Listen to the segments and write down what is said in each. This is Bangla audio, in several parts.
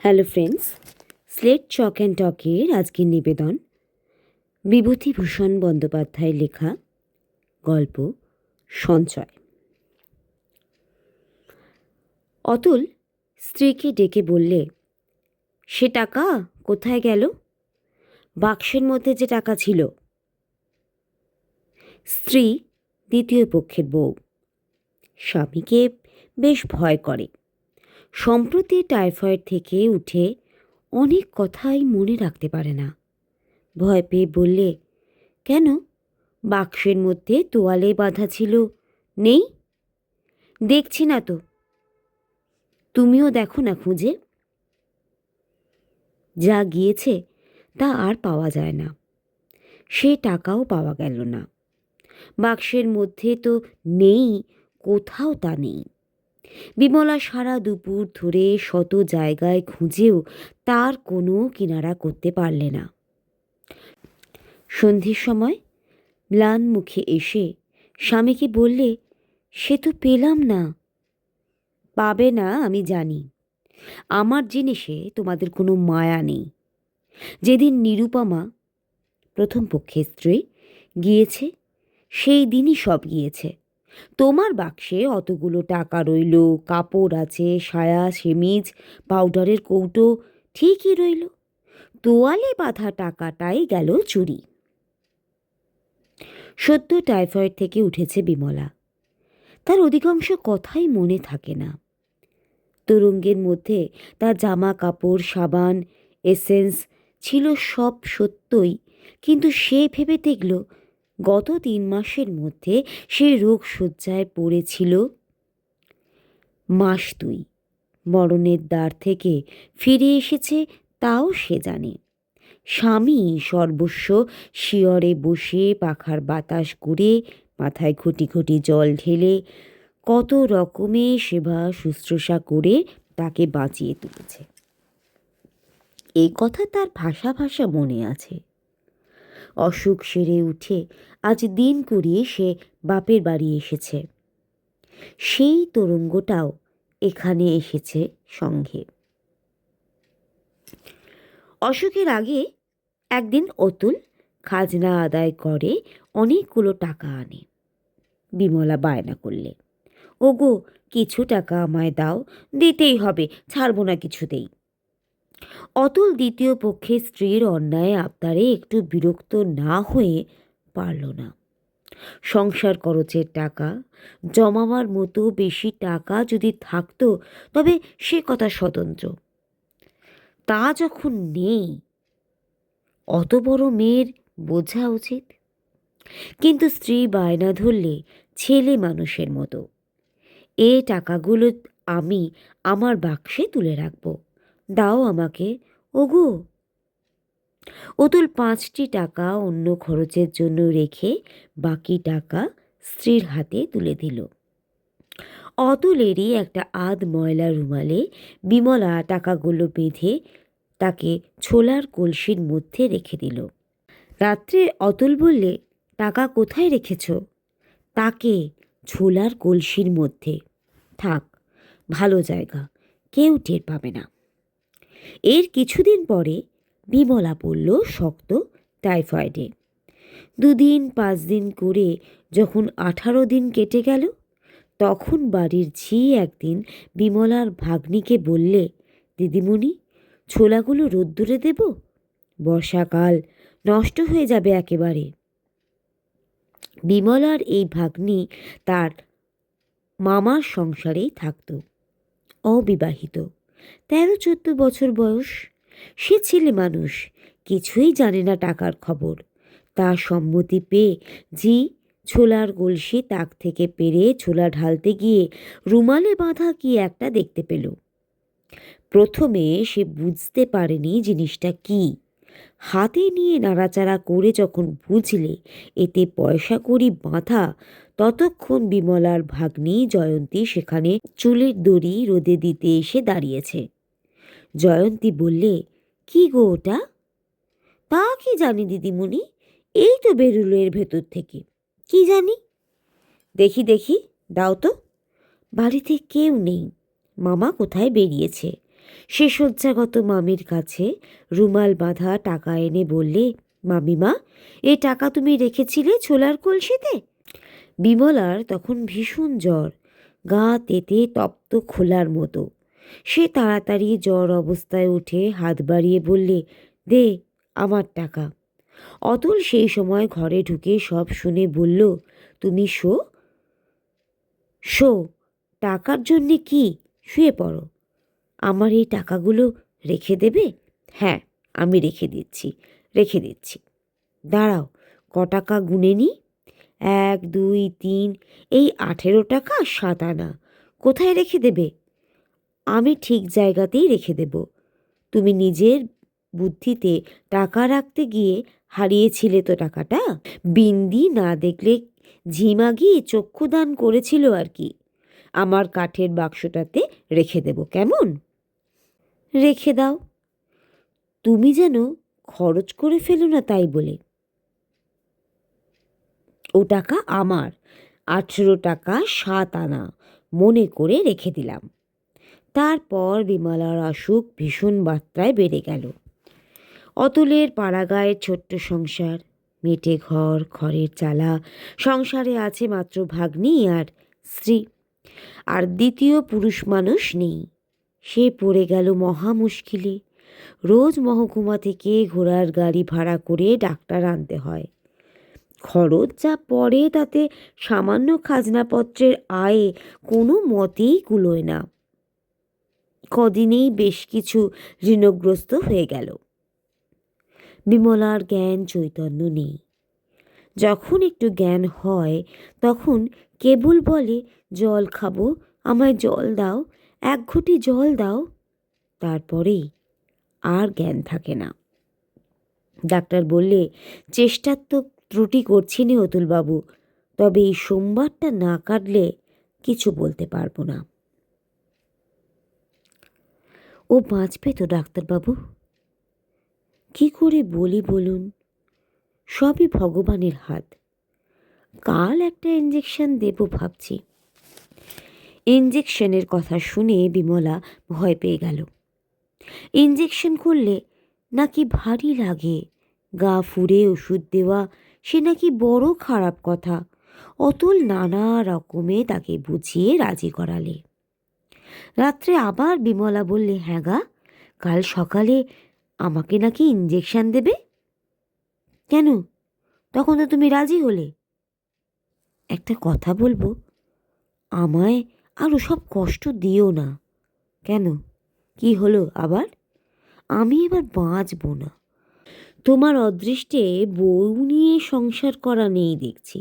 Hello friends, slate chalk and টকের আজকের নিবেদন বিভূতিভূষণ বন্দ্যোপাধ্যায়ের লেখা গল্প সঞ্চয়। অতুল স্ত্রীকে ডেকে বললে, সে টাকা কোথায় গেল? বাক্সের মধ্যে যে টাকা ছিল। স্ত্রী দ্বিতীয় পক্ষের বউ স্বামীকে বেশ ভয় করে। সম্প্রতি টাইফয়েড থেকে উঠে অনেক কথাই মনে রাখতে পারে না। ভয় পেয়ে বললে, কেন? বাক্সের মধ্যে তোয়ালে বাঁধা ছিল, নেই? দেখছি না তো। তুমিও দেখো না খুঁজে। যা গিয়েছে তা আর পাওয়া যায় না। সে টাকাও পাওয়া গেল না। বাক্সের মধ্যে তো নেই, কোথাও তা নেই। বিমলা সারা দুপুর ধরে শত জায়গায় খুঁজেও তার কোনো কিনারা করতে পারলে না। সন্ধ্যের সময় ম্লান মুখে এসে স্বামীকে বললে, সে তো পেলাম না। পাবে না আমি জানি। আমার জিনিসে তোমাদের কোনো মায়া নেই। যেদিন নিরুপমা, প্রথম পক্ষের স্ত্রী, গিয়েছে সেই দিনই সব গিয়েছে। তোমার বাক্সে অতগুলো টাকা রইল, কাপড় আছে, সায়া, সেমিজ, পাউডারের কৌটো ঠিকই রইল। তোয়ালে বাঁধা টাকাটাই গেল চুরি। সদ্য টাইফয়েড থেকে উঠেছে বিমলা। তার অধিকাংশ কথাই মনে থাকে না। তরঙ্গের মধ্যে তার জামা কাপড়, সাবান, এসেন্স ছিল সব সত্যই, কিন্তু সে ভেবে দেখল গত 3 মাসের মধ্যে সে রোগ শয্যায় পড়েছিল। মাস 2 মরণের দ্বার থেকে ফিরে এসেছে, তাও সে জানে। স্বামী সর্বস্ব শিয়রে বসে পাখার বাতাস করে, মাথায় ঘটি ঘটি জল ঢেলে, কত রকমে সেবা শুশ্রূষা করে তাকে বাঁচিয়ে তুলেছে। এই কথা তার ভাষা ভাষা মনে আছে। অসুখ সেরে উঠে আজ দিন করিয়ে সে বাপের বাড়ি এসেছে। সেই তরঙ্গটাও এখানে এসেছে সঙ্গে। অসুখের আগে একদিন অতুল খাজনা আদায় করে অনেকগুলো টাকা আনে। বিমলা বায়না করলে, ওগো কিছু টাকা আমায় দাও, দিতেই হবে, ছাড়বো না কিছুতেই। অতুল দ্বিতীয় পক্ষের স্ত্রীর অন্যায় আবদারে একটু বিরক্ত না হয়ে পারল না। সংসার খরচের টাকা জমাবার মতো বেশি টাকা যদি থাকতো তবে সে কথা স্বতন্ত্র। তা যখন নেই, অত বড় মেয়ের বোঝা উচিত। কিন্তু স্ত্রী বায়না ধরলে ছেলে মানুষের মতো, এ টাকাগুলো আমি আমার বাক্সে তুলে রাখবো, দাও আমাকে ওগো। অতুল 5টি টাকা অন্য খরচের জন্য রেখে বাকি টাকা স্ত্রীর হাতে তুলে দিল। অতুলেরই একটা আধ ময়লা রুমালে বিমলা টাকাগুলো বেঁধে তাকে ছোলার কলসির মধ্যে রেখে দিল। রাত্রে অতুল বললে, টাকা কোথায় রেখেছ? তাকে ছোলার কলসির মধ্যে। থাক, ভালো জায়গা, কেউ টের পাবে না। এর কিছুদিন পরে বিমলা পড়ল শক্ত টাইফয়েডে। 2 দিন 5 দিন করে যখন 18 দিন কেটে গেল, তখন বাড়ির ঝি একদিন বিমলার ভাগ্নিকে বললে, দিদিমণি, ছোলাগুলো রোদ্দুরে দেব, বর্ষাকাল, নষ্ট হয়ে যাবে একেবারে। বিমলার এই ভাগ্নি তার মামার সংসারেই থাকত, অবিবাহিত, 13-14 বছর বয়স। সে ছেলে মানুষ, কিছুই জানে না টাকার খবর। তার সম্মতি পেয়ে ঝি ছোলার কলসি তাক থেকে পেরে ছোলা ঢালতে গিয়ে রুমালে বাঁধা কি একটা দেখতে পেল। প্রথমে সে বুঝতে পারেনি জিনিসটা কি। হাতে নিয়ে নাড়াচাড়া করে যখন বুঝলে এতে পয়সা কড়ি বাঁধা, ততক্ষণ বিমলার ভাগ্নি জয়ন্তী সেখানে চুলের দড়ি রোদে দিতে এসে দাঁড়িয়েছে। জয়ন্তী বললে, কি গো ওটা? তা কি জানি দিদিমণি, এই তো বেরুলো এর ভেতর থেকে। কি জানি, দেখি দেখি, দাও তো। বাড়িতে কেউ নেই, মামা কোথায় বেরিয়েছে। সে শয্যাগত মামির কাছে রুমাল বাঁধা টাকা এনে বললে, মামিমা, এ টাকা তুমি রেখেছিলে ছোলার কলসিতে? বিমলার তখন ভীষণ জ্বর, গা তেতে তপ্ত খোলার মতো। সে তাড়াতাড়ি জ্বর অবস্থায় উঠে হাত বাড়িয়ে বললে, দে আমার টাকা। অতুল সেই সময় ঘরে ঢুকে সব শুনে বলল, তুমি শো শো, টাকার জন্যে কি? শুয়ে পড়ো। আমার এই টাকাগুলো রেখে দেবে? হ্যাঁ, আমি রেখে দিচ্ছি। দাঁড়াও, ক টাকা গুনে নি। 1, 2, 3, এই 18 টাকা 7 আনা। কোথায় রেখে দেবে? আমি ঠিক জায়গাতেই রেখে দেব। তুমি নিজের বুদ্ধিতে টাকা রাখতে গিয়ে হারিয়েছিলে তো টাকাটা। বিন্দি না দেখলে ঝিমাগি চক্ষুদান করেছিল আর কি। আমার কাঠের বাক্সটাতে রেখে দেব, কেমন? রেখে দাও। তুমি যেন খরচ করে ফেলো না তাই বলে। ও টাকা আমার, 18 টাকা 7 আনা মনে করে রেখে দিলাম। তারপর বিমলার অসুখ ভীষণ মাত্রায় বেড়ে গেল। অতুলের পাড়াগাঁয়ের ছোট্ট সংসার, মেটে ঘর, খড়ের চালা, সংসারে আছে মাত্র ভাগ্নি আর স্ত্রী, আর দ্বিতীয় পুরুষ মানুষ নেই। সে পড়ে গেল মহা মুশকিলে। রোজ মহকুমা থেকে ঘোড়ার গাড়ি ভাড়া করে ডাক্তার আনতে হয়। খরচ যা পড়ে তাতে সামান্য খাজনাপত্রের আয়ে কোনো মতেই কুলোয় না। কদিনেই বেশ কিছু ঋণগ্রস্ত হয়ে গেল। বিমলার জ্ঞান চৈতন্য নেই। যখন একটু জ্ঞান হয় তখন কেবল বলে, জল খাবো, আমায় জল দাও, 1 ঘটি জল দাও। তারপরেই আর জ্ঞান থাকে না। ডাক্তার বললে, চেষ্টার তো ত্রুটি করছি নে অতুলবাবু, তবে এই সোমবারটা না কাটলে কিছু বলতে পারবো না। ও বাঁচবে তো ডাক্তারবাবু? কি করে বলি বলুন, সবই ভগবানের হাত। কাল একটা ইঞ্জেকশন দেব ভাবছি। ইঞ্জেকশনের কথা শুনে বিমলা ভয় পেয়ে গেল। ইঞ্জেকশন করলে নাকি ভারী লাগে, গা ফুঁড়ে ওষুধ দেওয়া সে নাকি বড় খারাপ কথা। অতুল নানা রকমে তাকে বুঝিয়ে রাজি করালে। রাত্রে আবার বিমলা বললে, হ্যাঁ গা, কাল সকালে আমাকে নাকি ইঞ্জেকশন দেবে। কেন, তখন তো তুমি রাজি হলে। একটা কথা বলবো, আমায় আর ওসব কষ্ট দিও না। কেন, কি হলো আবার? আমি এবার বাঁচব না। তোমার অদৃষ্টে বউ নিয়ে সংসার করা নেই দেখছি।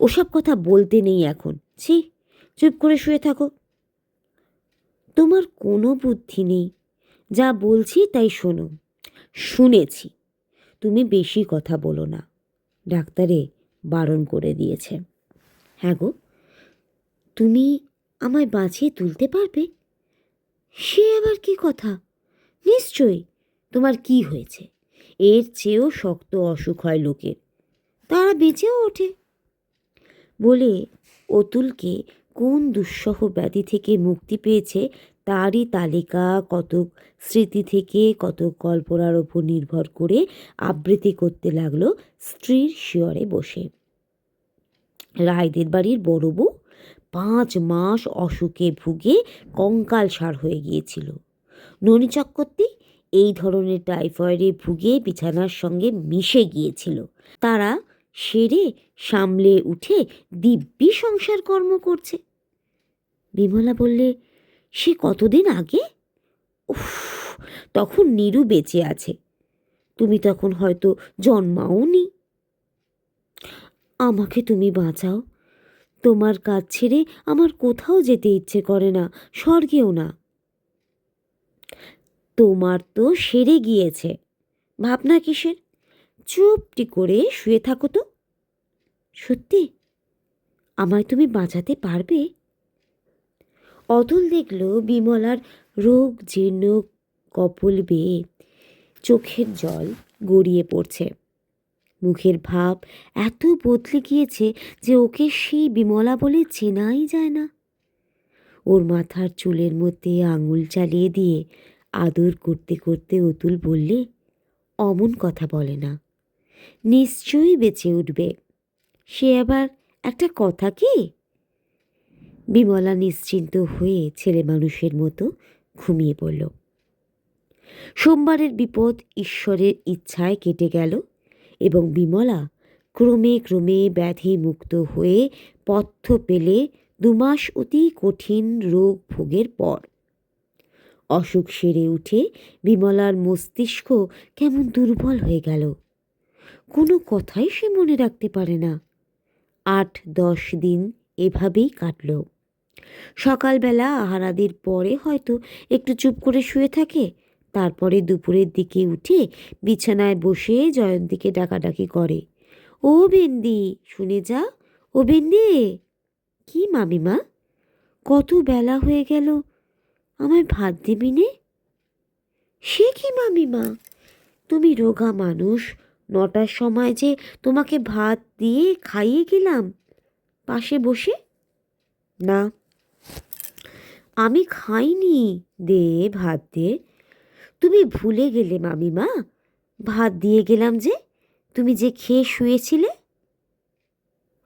ওসব কথা বলতে নেই এখন, ছি, চুপ করে শুয়ে থাকো। তোমার কোনো বুদ্ধি নেই, যা বলছি তাই শোনো। শুনেছি, তুমি বেশি কথা বলো না, ডাক্তারে বারণ করে দিয়েছে। হ্যাঁ গো, তুমি আমায় বাঁচিয়ে তুলতে পারবে? সে আবার কি কথা? নিশ্চয়ই। তোমার কি হয়েছে? এর চেয়েও শক্ত অসুখ হয় লোকের, তারা বেঁচেও ওঠে। বলে অতুলকে কোন দুঃসহ ব্যাধি থেকে মুক্তি পেয়েছে তারই তালিকা কতক স্মৃতি থেকে কতক কল্পনার ওপর নির্ভর করে আবৃত্তি করতে লাগলো স্ত্রীর শিয়রে বসে। রায়দের বাড়ির বড় বউ 5 মাস অসুখে ভুগে কঙ্কালসার হয়ে গিয়েছিল। ননী চক্রবর্তী এই ধরনের টাইফয়েডে ভুগে বিছানার সঙ্গে মিশে গিয়েছিল। তারা সেরে সামলে উঠে দিব্যি সংসার কর্ম করছে। বিমলা বললে, সে কতদিন আগে? উফ, তখন নীরু বেঁচে আছে, তুমি তখন হয়তো জন্মাওনি। আমাকে তুমি বাঁচাও, তোমার কাজ ছেড়ে আমার কোথাও যেতে ইচ্ছে করে না, স্বর্গেও না। তোমার তো সেরে গিয়েছে, ভাবনা কিসের? চুপটি করে শুয়ে থাকো তো। সত্যি আমায় তুমি বাঁচাতে পারবে? অতুল দেখল বিমলার রোগ জীর্ণ কপল বেয়ে চোখের জল গড়িয়ে পড়ছে। মুখের ভাব এত বদলে গিয়েছে যে ওকে সেই বিমলা বলে চেনাই যায় না। ওর মাথার চুলের মধ্যে আঙুল চালিয়ে দিয়ে আদর করতে করতে অতুল বললে, অমন কথা বলে না, নিশ্চয়ই বেঁচে উঠবে। সে আবার একটা কথা কি? বিমলা নিশ্চিন্ত হয়ে ছেলে মানুষের মতো ঘুমিয়ে পড়ল। সোমবারের বিপদ ঈশ্বরের ইচ্ছায় কেটে গেল এবং বিমলা ক্রমে ক্রমে ব্যাধি মুক্ত হয়ে পথ্য পেলে 2 মাস অতি কঠিন রোগ ভোগের পর। অসুখ সেরে উঠে বিমলার মস্তিষ্ক কেমন দুর্বল হয়ে গেল। কোনো কথাই সে মনে রাখতে পারে না। 8-10 দিন এভাবেই কাটল। সকালবেলা আহারাদির পরে হয়তো একটু চুপ করে শুয়ে থাকে, তারপরে দুপুরের দিকে উঠে বিছানায় বসে জয়ন্তীকে ডাকাডাকি করে, ও বেন্দি শুনে যা, ও বেন্দি। কি মামিমা, কত বেলা হয়ে গেল, আমায় ভাত দিবি নে? সে কি মামিমা, তুমি রোগা মানুষ, 9টার সময় যে তোমাকে ভাত দিয়ে খাইয়ে গেলাম পাশে বসে। না, আমি খাইনি, দে ভাত দে। তুমি ভুলে গেলে মামিমা, ভাত দিয়ে গেলাম যে, তুমি যে খেয়ে শুয়েছিলে।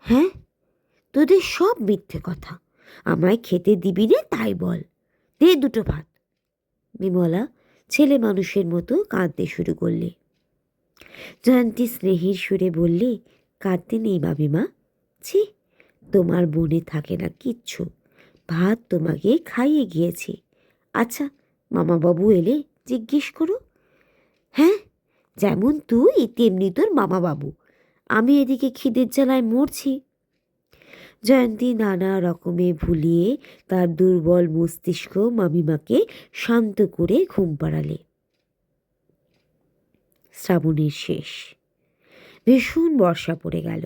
হ্যাঁ, তোদের সব মিথ্যে কথা, আমায় খেতে দিবি নে তাই বল, দে 2টো ভাত। বিমলা ছেলে মানুষের মতো কাঁদতে শুরু করলে। জয়ন্তী স্নেহীর সুরে বললে, কাঁদতে নেই মামিমা, ছি, তোমার মনে থাকে না কিচ্ছু, ভাত তোমাকে খাইয়ে গিয়েছি। আচ্ছা, মামাবাবু এলে জিজ্ঞেস করো। হ্যাঁ, যেমন তুই তেমনি তোর মামাবাবু, আমি এদিকে খিদের জ্বালায় মরছি। জয়ন্তী নানা রকমে ভুলিয়ে তার দুর্বল মস্তিষ্ক মামিমাকে শান্ত করে ঘুম পাড়ালে। শ্রাবণের শেষ, ভীষণ বর্ষা পড়ে গেল।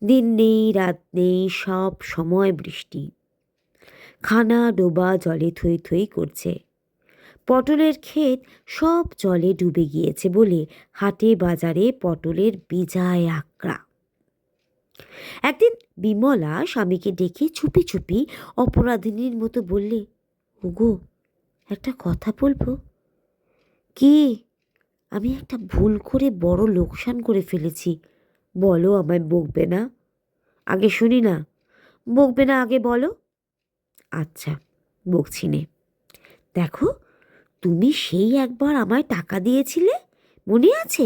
দিন নেই রাত নেই, সব সময় বৃষ্টি। খানা ডোবা জলে থই থই করছে। পটলের ক্ষেত সব জলে ডুবে গিয়েছে বলে হাটে বাজারে পটলের বেজায় আকড়া। একদিন বিমলা স্বামীকে ডেকে চুপি চুপি অপরাধিনীর মতো বললে, ওগো, একটা কথা বলবো? কি? আমি একটা ভুল করে বড় লোকসান করে ফেলেছি, বলো, আমায় বকবে না? আগে শুনি না, বকবে না আগে বলো। আচ্ছা, বকছি নে। দেখো, তুমি সেই একবার আমায় টাকা দিয়েছিলে, মনে আছে?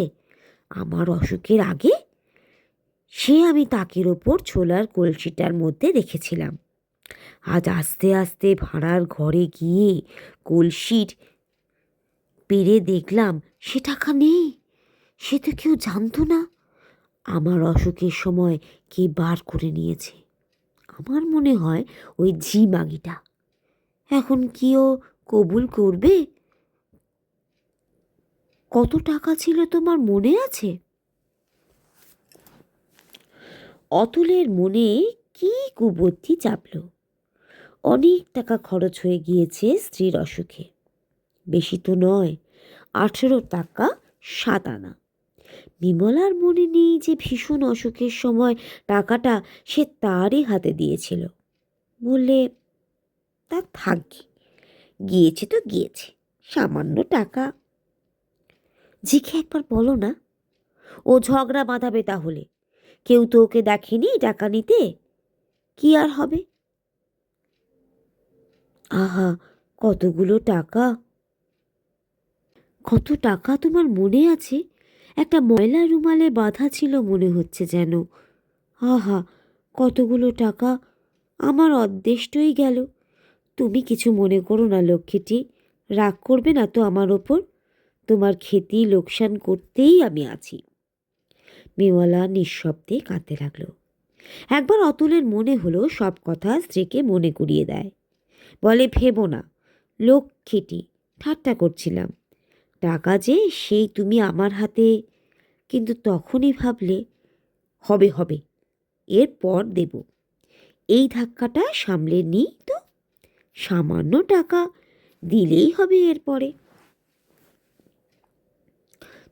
আমার অসুখের আগে সে আমি তাকের ওপর ছোলার কলসিটার মধ্যে রেখেছিলাম। আজ আস্তে আস্তে ভাড়ার ঘরে গিয়ে কলসির পেরে দেখলাম সে টাকা নেই। সে তো কেউ জানতো না। আমার অসুখের সময় কে বার করে নিয়েছে। আমার মনে হয় ওই ঝি মাগিটা। এখন কি ও কবুল করবে? কত টাকা ছিল তোমার মনে আছে? অতুলের মনে কি কুবুদ্ধি চাপল। অনেক টাকা খরচ হয়ে গিয়েছে স্ত্রীর অসুখে। বেশি তো নয়, 18 টাকা 7 আনা। বিমলার মনে নেই যে ভীষণ অসুখের সময় টাকাটা সে তারই হাতে দিয়েছিল। বললে, তা থাকি, গিয়েছে তো গিয়েছে, সামান্য টাকা। জিকে একবার বলো না, ও ঝগড়া বাঁধাবে তাহলে। কেউ তো ওকে দেখেনি টাকা নিতে, কি আর হবে? আহা, কতগুলো টাকা! কত টাকা তোমার মনে আছে? একটা ময়লা রুমালে বাঁধা ছিল মনে হচ্ছে যেন। আহা, কতগুলো টাকা! আমার অদৃষ্টই গেল। তুমি কিছু মনে করো না লক্ষ্মীটি, রাগ করবে না তো আমার ওপর? তোমার ক্ষতি লোকসান করতেই আমি আছি। বিমলা নিঃশব্দে কাঁদতে লাগলো। একবার অতুলের মনে হলো সব কথা স্ত্রীকে মনে করিয়ে দেয়। বলে, ভেবো না লক্ষ্মীটি, ঠাট্টা করছিলাম। টাকা যে সেই তুমি আমার হাতে। কিন্তু তখনই ভাবলে, হবে হবে, এরপর দেব। এই ধাক্কাটা সামলে নিই তো, সামান্য টাকা দিলেই হবে এরপরে।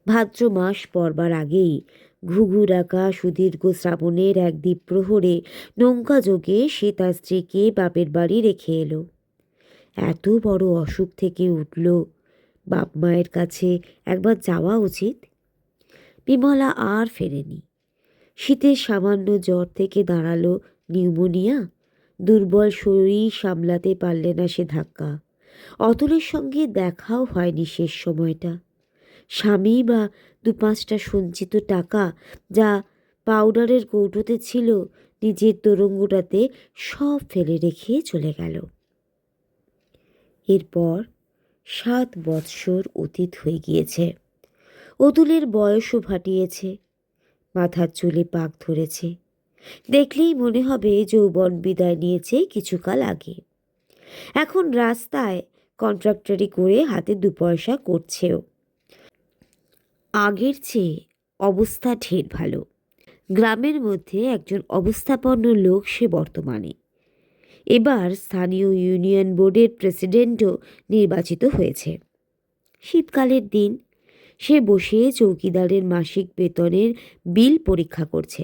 ভাদ্র মাস পড়বার আগেই ঘুঘুডাকা সুদীর্ঘ শ্রাবণের এক দ্বীপ্রহরে নৌকা যোগে সে তার স্ত্রীকে বাপের বাড়ি রেখে এলো। এত বড় অসুখ থেকে উঠল, বাপ মায়ের কাছে একবার যাওয়া উচিত। বিমলা আর ফেরেনি। শীতের সামান্য জ্বর থেকে দাঁড়ালো নিউমোনিয়া। দুর্বল শরীর সামলাতে পারলে না সে ধাক্কা। অতুলের সঙ্গে দেখাও হয়নি শেষ সময়টা। স্বামী বা 2-5টা সঞ্চিত টাকা যা পাউডারের কৌটোতে ছিল, নিজের তোরঙ্গটাতে সব ফেলে রেখে চলে গেল। এরপর 7 বৎসর অতীত হয়ে গিয়েছে। অতুলের বয়সও ভাটিয়েছে, মাথার চুলে পাক ধরেছে। দেখলেই মনে হবে যৌবন বিদায় নিয়েছে কিছুকাল আগে। এখন রাস্তায় কন্ট্রাক্টরি করে হাতে 2 পয়সা করছেও। আগের চেয়ে অবস্থা ঢের ভালো। গ্রামের মধ্যে একজন অবস্থাপন্ন লোক সে বর্তমানে। এবার স্থানীয় ইউনিয়ন বোর্ডের প্রেসিডেন্টও নির্বাচিত হয়েছে। শীতকালের দিন, সে বসে চৌকিদারের মাসিক বেতনের বিল পরীক্ষা করছে।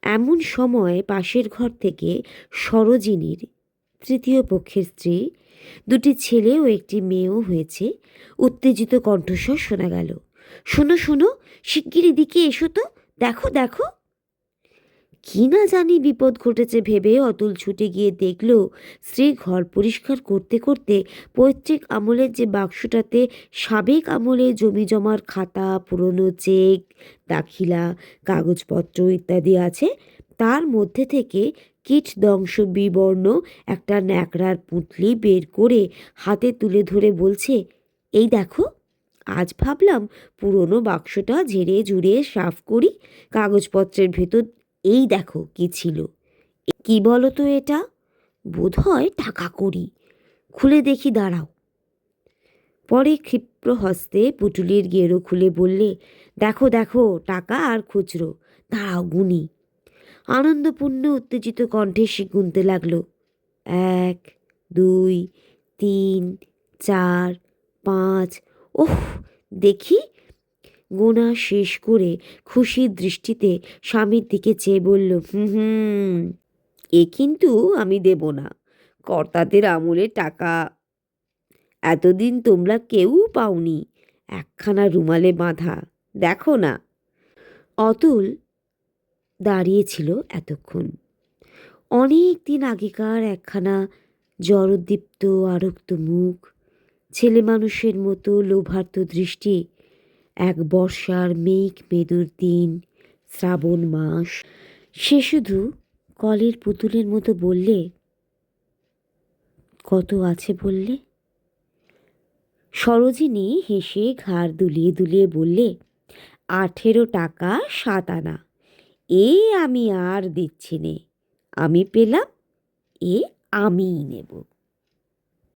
এমন সময় পাশের ঘর থেকে সরোজিনীর, তৃতীয় পক্ষের স্ত্রী, 2টি ছেলে ও একটি মেয়েও হয়েছে, উত্তেজিত কণ্ঠস্বর শোনা গেল। শোনো শোনো, শিগগির এদিকে এসো তো, দেখো দেখো। কি না জানি বিপদ ঘটেছে ভেবে অতুল ছুটে গিয়ে দেখল স্ত্রী ঘর পরিষ্কার করতে করতে পৈতৃক আমলের যে বাক্সটাতে সাবেক আমলে জমি জমার খাতা, পুরনো চেক, দাখিলা, কাগজপত্র ইত্যাদি আছে, তার মধ্যে থেকে কীট ধ্বংস বিবর্ণ একটা ন্যাকড়ার পুঁটলি বের করে হাতে তুলে ধরে বলছে, এই দেখো, আজ ভাবলাম পুরনো বাক্সটা ঝেড়ে ঝুড়ে সাফ করি, কাগজপত্রের ভেতর এই দেখো কি ছিল। কি বলো তো এটা? বোধ হয় টাকা কড়ি। খুলে দেখি, দাঁড়াও। পরে ক্ষিপ্র হস্তে পুটুলির গেরো খুলে বললে, দেখো দেখো, টাকা আর খুচরো, দাঁড়াও গুনি। আনন্দপূর্ণ উত্তেজিত কণ্ঠে সে গুনতে লাগলো, 1, 2, 3, 4, 5। ওহ, দেখি। গোনা শেষ করে খুশির দৃষ্টিতে স্বামীর দিকে চেয়ে বলল, হুম, এ কিন্তু আমি দেব না। কর্তাদের আমলে টাকা এতদিন তোমরা কেউ পাওনি, একখানা রুমালে বাঁধা, দেখো না। অতুল দাঁড়িয়েছিল এতক্ষণ। অনেক দিন আগেকার একখানা জড়োদ্দীপ্ত আরক্ত মুখ, ছেলে মানুষের মতো লোভার্ত দৃষ্টি। এক বর্ষার মেঘ মেদুর দিন, শ্রাবণ মাস। সে শুধু কলের পুতুলের মতো বললে, কত আছে বললে? সরোজিনী হেসে ঘাড় দুলিয়ে দুলিয়ে বললে, 18 টাকা 7 আনা। এ আমি আর দিচ্ছি নে, আমি পেলাম, এ আমিই নেব।